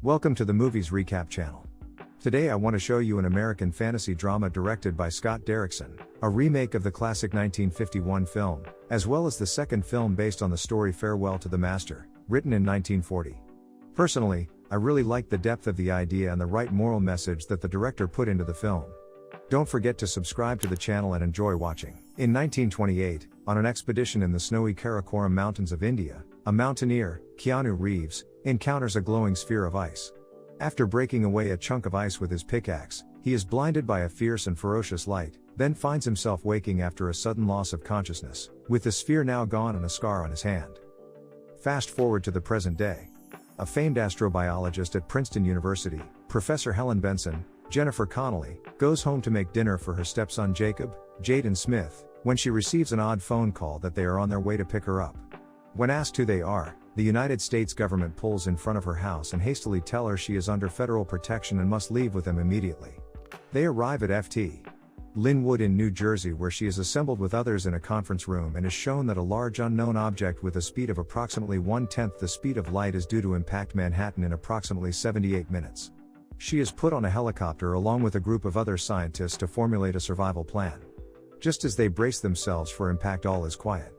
Welcome to the Movies Recap channel. Today I want to show you an American fantasy drama directed by Scott Derrickson, a remake of the classic 1951 film, as well as the second film based on the story Farewell to the Master, written in 1940. Personally, I really liked the depth of the idea and the right moral message that the director put into the film. Don't forget to subscribe to the channel and enjoy watching. In 1928, on an expedition in the snowy Karakoram mountains of India, a mountaineer, Keanu Reeves, encounters a glowing sphere of ice. After breaking away a chunk of ice with his pickaxe, he is blinded by a fierce and ferocious light, then finds himself waking after a sudden loss of consciousness, with the sphere now gone and a scar on his hand. Fast forward to the present day. A famed astrobiologist at Princeton University, Professor Helen Benson, Jennifer Connelly, goes home to make dinner for her stepson Jacob, Jaden Smith, when she receives an odd phone call that they are on their way to pick her up. When asked who they are, the United States government pulls in front of her house and hastily tell her she is under federal protection and must leave with them immediately. They arrive at Ft. Linwood in New Jersey, where she is assembled with others in a conference room and is shown that a large unknown object with a speed of approximately 1/10 the speed of light is due to impact Manhattan in approximately 78 minutes. She is put on a helicopter along with a group of other scientists to formulate a survival plan. Just as they brace themselves for impact, all is quiet.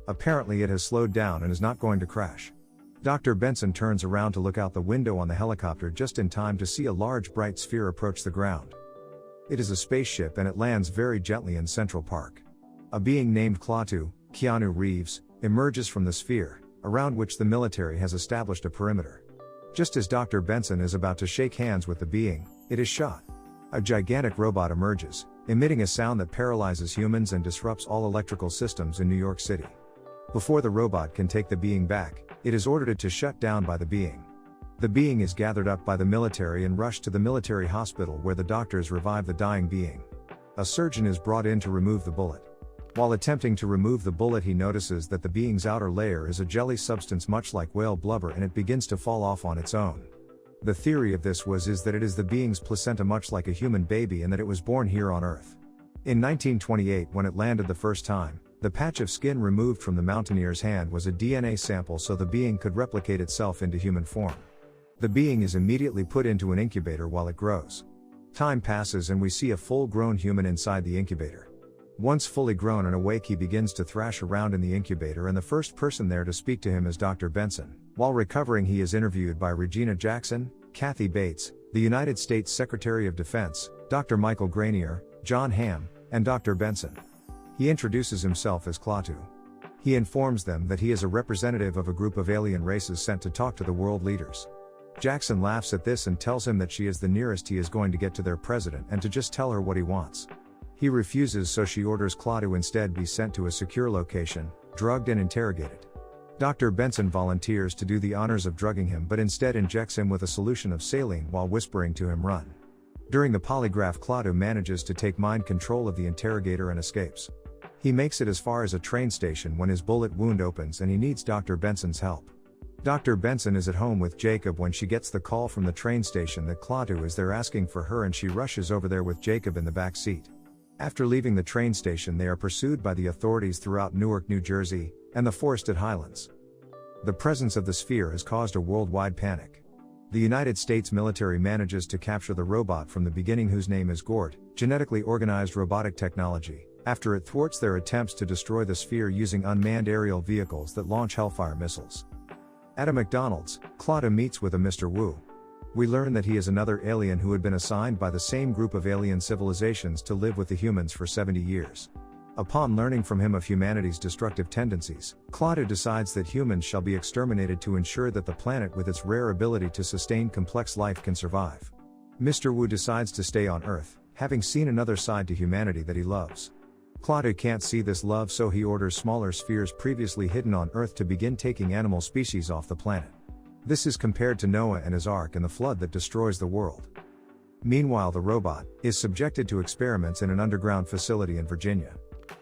Apparently it has slowed down and is not going to crash. Dr. Benson turns around to look out the window on the helicopter just in time to see a large bright sphere approach the ground. It is a spaceship and it lands very gently in Central Park. A being named Klaatu, Keanu Reeves, emerges from the sphere, around which the military has established a perimeter. Just as Dr. Benson is about to shake hands with the being, it is shot. A gigantic robot emerges, emitting a sound that paralyzes humans and disrupts all electrical systems in New York City. Before the robot can take the being back, it is ordered to shut down by the being. The being is gathered up by the military and rushed to the military hospital, where the doctors revive the dying being. A surgeon is brought in to remove the bullet. While attempting to remove the bullet, he notices that the being's outer layer is a jelly substance much like whale blubber, and it begins to fall off on its own. The theory of this is that it is the being's placenta, much like a human baby, and that it was born here on Earth. In 1928, when it landed the first time, the patch of skin removed from the mountaineer's hand was a DNA sample so the being could replicate itself into human form. The being is immediately put into an incubator while it grows. Time passes and we see a full-grown human inside the incubator. Once fully grown and awake, he begins to thrash around in the incubator, and the first person there to speak to him is Dr. Benson. While recovering, he is interviewed by Regina Jackson, Kathy Bates, the United States Secretary of Defense, Dr. Michael Granier, John Hamm, and Dr. Benson. He introduces himself as Klaatu. He informs them that he is a representative of a group of alien races sent to talk to the world leaders. Jackson laughs at this and tells him that she is the nearest he is going to get to their president and to just tell her what he wants. He refuses, so she orders Klaatu instead be sent to a secure location, drugged and interrogated. Dr. Benson volunteers to do the honors of drugging him, but instead injects him with a solution of saline while whispering to him, "Run." During the polygraph, Klaatu manages to take mind control of the interrogator and escapes. He makes it as far as a train station when his bullet wound opens and he needs Dr. Benson's help. Dr. Benson is at home with Jacob when she gets the call from the train station that Klaatu is there asking for her, and she rushes over there with Jacob in the back seat. After leaving the train station, they are pursued by the authorities throughout Newark, New Jersey, and the forested highlands. The presence of the sphere has caused a worldwide panic. The United States military manages to capture the robot from the beginning, whose name is Gort, genetically organized robotic technology, after it thwarts their attempts to destroy the sphere using unmanned aerial vehicles that launch Hellfire missiles. At a McDonald's, Klaatu meets with a Mr. Wu. We learn that he is another alien who had been assigned by the same group of alien civilizations to live with the humans for 70 years. Upon learning from him of humanity's destructive tendencies, Klaatu decides that humans shall be exterminated to ensure that the planet, with its rare ability to sustain complex life, can survive. Mr. Wu decides to stay on Earth, having seen another side to humanity that he loves. Klaatu can't see this love, so he orders smaller spheres previously hidden on Earth to begin taking animal species off the planet. This is compared to Noah and his ark and the flood that destroys the world. Meanwhile, the robot is subjected to experiments in an underground facility in Virginia.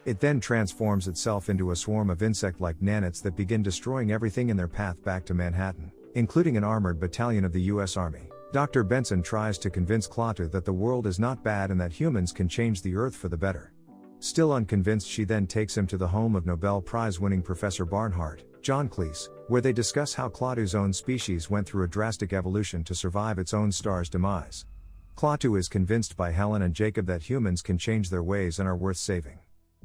It then transforms itself into a swarm of insect-like nanites that begin destroying everything in their path back to Manhattan, including an armored battalion of the U.S. Army. Dr. Benson tries to convince Klaatu that the world is not bad and that humans can change the Earth for the better. Still unconvinced, she then takes him to the home of Nobel Prize-winning Professor Barnhart, John Cleese, where they discuss how Klaatu's own species went through a drastic evolution to survive its own star's demise. Klaatu is convinced by Helen and Jacob that humans can change their ways and are worth saving.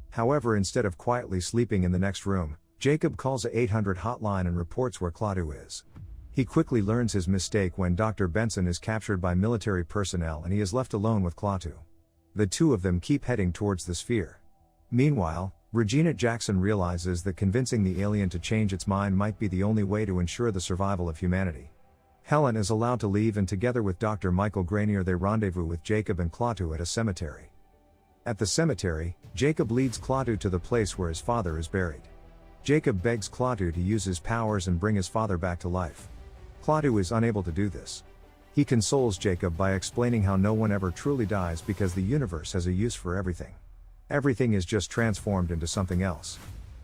However, instead of quietly sleeping in the next room, Jacob calls a 800 hotline and reports where Klaatu is. He quickly learns his mistake when Dr. Benson is captured by military personnel and he is left alone with Klaatu. The two of them keep heading towards the sphere. Meanwhile, Regina Jackson realizes that convincing the alien to change its mind might be the only way to ensure the survival of humanity. Helen is allowed to leave, and together with Dr. Michael Granier they rendezvous with Jacob and Klaatu at a cemetery. At the cemetery, Jacob leads Klaatu to the place where his father is buried. Jacob begs Klaatu to use his powers and bring his father back to life. Klaatu is unable to do this. He consoles Jacob by explaining how no one ever truly dies because the universe has a use for everything. Everything is just transformed into something else.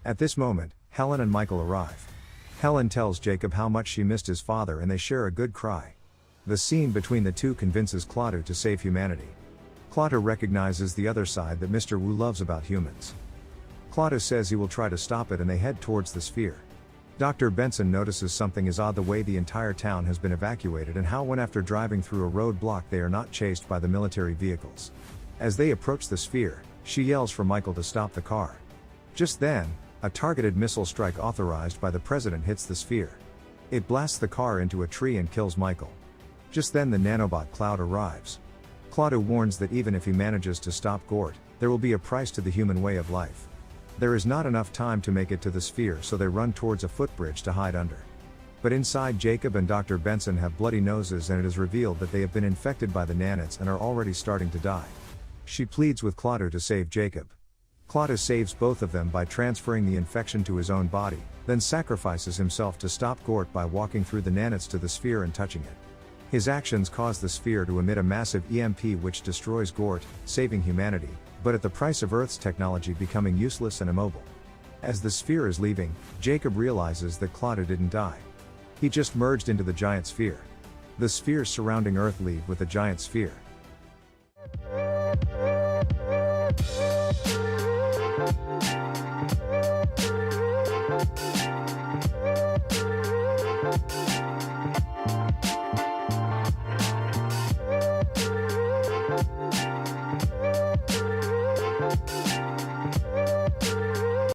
At this moment, Helen and Michael arrive. Helen tells Jacob how much she missed his father and they share a good cry. The scene between the two convinces Klaatu to save humanity. Klaatu recognizes the other side that Mr. Wu loves about humans. Klaatu says he will try to stop it and they head towards the sphere. Dr. Benson notices something is odd: the way the entire town has been evacuated and how when after driving through a roadblock they are not chased by the military vehicles. As they approach the sphere, she yells for Michael to stop the car. Just then, a targeted missile strike authorized by the president hits the sphere. It blasts the car into a tree and kills Michael. Just then the nanobot Cloud arrives. Klaatu warns that even if he manages to stop Gort, there will be a price to the human way of life. There is not enough time to make it to the sphere, so they run towards a footbridge to hide under. But inside, Jacob and Dr. Benson have bloody noses and it is revealed that they have been infected by the nanites and are already starting to die. She pleads with Klaatu to save Jacob. Klaatu saves both of them by transferring the infection to his own body, then sacrifices himself to stop Gort by walking through the nanites to the sphere and touching it. His actions cause the sphere to emit a massive EMP which destroys Gort, saving humanity, but at the price of Earth's technology becoming useless and immobile. As the sphere is leaving, Jacob realizes that Klaatu didn't die. He just merged into the giant sphere. The spheres surrounding Earth leave with the giant sphere.